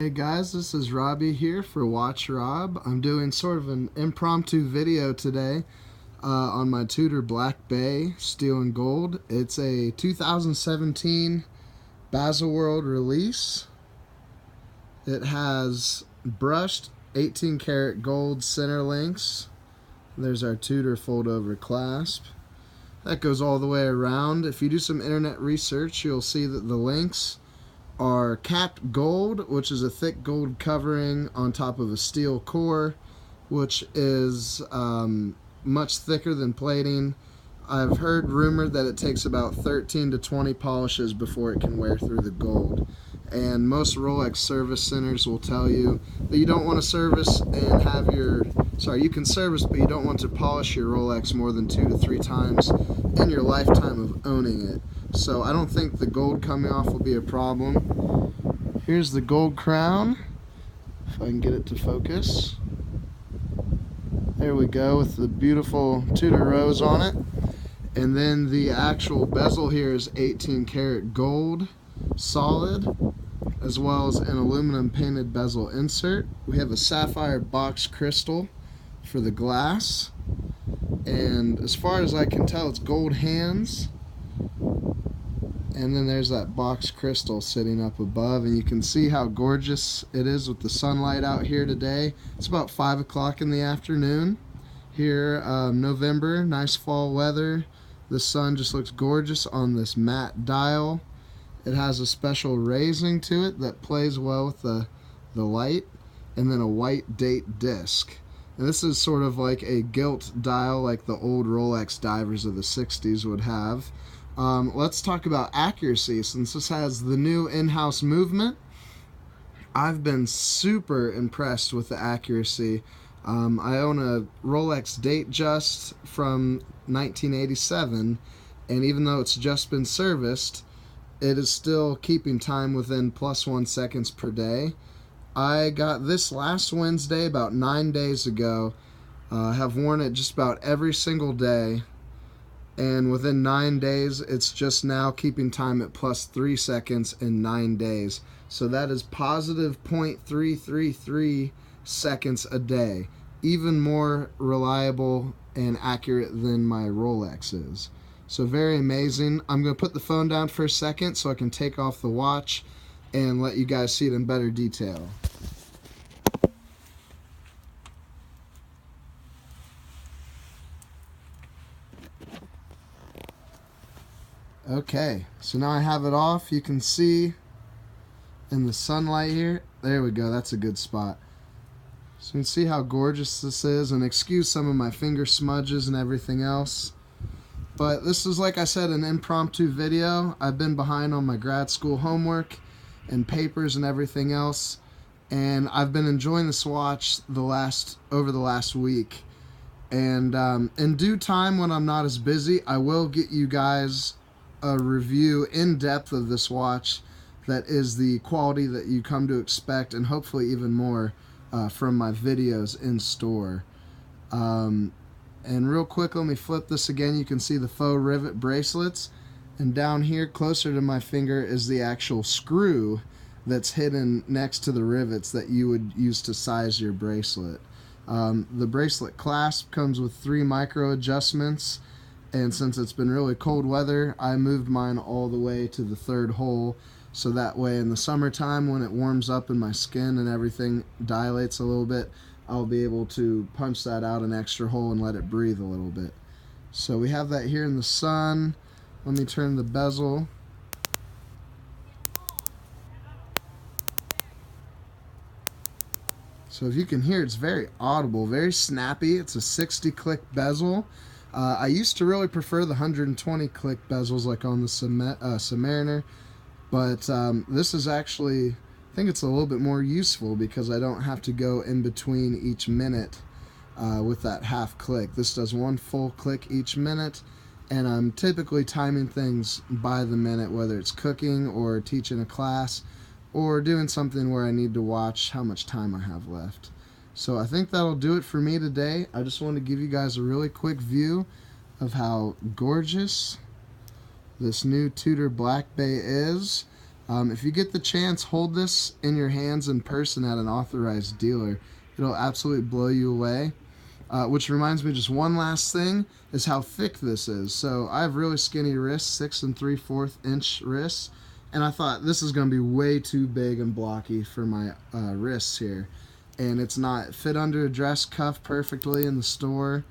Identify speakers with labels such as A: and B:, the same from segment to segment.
A: Hey guys, this is Robbie here for Watch Rob. I'm doing sort of an impromptu video today on my Tudor Black Bay Steel and Gold. It's a 2017 Bezel World release. It has brushed 18 karat gold center links. There's our Tudor fold over clasp. That goes all the way around. If you do some internet research, you'll see that the links are capped gold, which is a thick gold covering on top of a steel core, which is much thicker than plating. I've heard rumored that it takes about 13 to 20 polishes before it can wear through the gold. And most Rolex service centers will tell you that you don't want to service and have you can service, but you don't want to polish your Rolex more than 2 to 3 times in your lifetime of owning it. So I don't think the gold coming off will be a problem. Here's the gold crown, if I can get it to focus. There we go, with the beautiful Tudor rose on it. And then the actual bezel here is 18 karat gold, solid, as well as an aluminum painted bezel insert. We have a sapphire box crystal for the glass. And as far as I can tell, it's gold hands. And then there's that box crystal sitting up above, and you can see how gorgeous it is with the sunlight out here today. It's about 5 o'clock in the afternoon here, November, nice fall weather. The sun just looks gorgeous on this matte dial. It has a special raising to it that plays well with the light, and then a white date disc. And this is sort of like a gilt dial like the old Rolex divers of the 60s would have. Let's talk about accuracy. Since this has the new in-house movement, I've been super impressed with the accuracy. I own a Rolex Datejust from 1987, and even though it's just been serviced, it is still keeping time within +1 seconds per day. I got this last Wednesday, about 9 days ago. Have worn it just about every single day, and within 9 days it's just now keeping time at +3 seconds in 9 days. So that is positive 0.333 seconds a day, even more reliable and accurate than my Rolex is. So very amazing. I'm going to put the phone down for a second so I can take off the watch and let you guys see it in better detail. Okay, so now I have it off. You can see in the sunlight here. There we go, that's a good spot. So you can see how gorgeous this is, and excuse some of my finger smudges and everything else. But this is, like I said, an impromptu video. I've been behind on my grad school homework and papers and everything else, and I've been enjoying this watch over the last week. And in due time, when I'm not as busy, I will get you guys a review in depth of this watch that is the quality that you come to expect, and hopefully even more from my videos in store. And real quick, let me flip this again. You can see the faux rivet bracelets, and down here closer to my finger is the actual screw that's hidden next to the rivets that you would use to size your bracelet. The bracelet clasp comes with 3 micro adjustments, and since it's been really cold weather, I moved mine all the way to the 3rd hole, so that way in the summertime when it warms up and my skin and everything dilates a little bit, I'll be able to punch that out an extra hole and let it breathe a little bit. So we have that here in the sun. Let me turn the bezel. So if you can hear, it's very audible, very snappy. It's a 60-click bezel. I used to really prefer the 120-click bezels like on the Submariner, but this is actually, I think it's a little bit more useful because I don't have to go in between each minute with that half click. This does 1 full click each minute, and I'm typically timing things by the minute, whether it's cooking or teaching a class or doing something where I need to watch how much time I have left. So I think that'll do it for me today. I just wanted to give you guys a really quick view of how gorgeous this new Tudor Black Bay is. If you get the chance, hold this in your hands in person at an authorized dealer. It'll absolutely blow you away. Which reminds me, just one last thing is how thick this is. So I have really skinny wrists, 6 3/4 inch wrists, and I thought this is going to be way too big and blocky for my wrists here. And it's not. It fit under a dress cuff perfectly in the store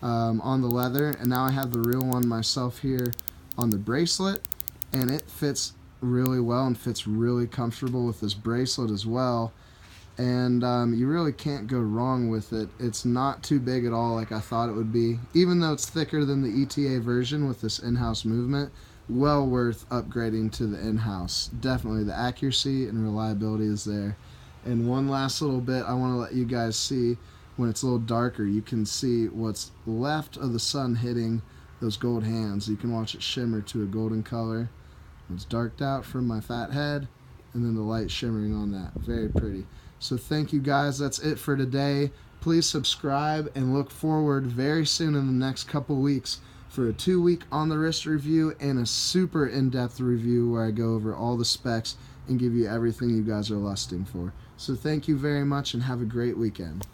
A: on the leather, and now I have the real one myself here on the bracelet, and it fits really well and fits really comfortable with this bracelet as well. And you really can't go wrong with it. It's not too big at all like I thought it would be, even though it's thicker than the ETA version with this in-house movement. Well worth upgrading to the in-house. Definitely the accuracy and reliability is there. And one last little bit I want to let you guys see. When it's a little darker, you can see what's left of the sun hitting those gold hands. You can watch it shimmer to a golden color. It's darked out from my fat head, and then the light shimmering on that. Very pretty. So thank you guys. That's it for today. Please subscribe and look forward very soon in the next couple weeks for a 2-week on the wrist review and a super in-depth review where I go over all the specs and give you everything you guys are lusting for. So thank you very much and have a great weekend.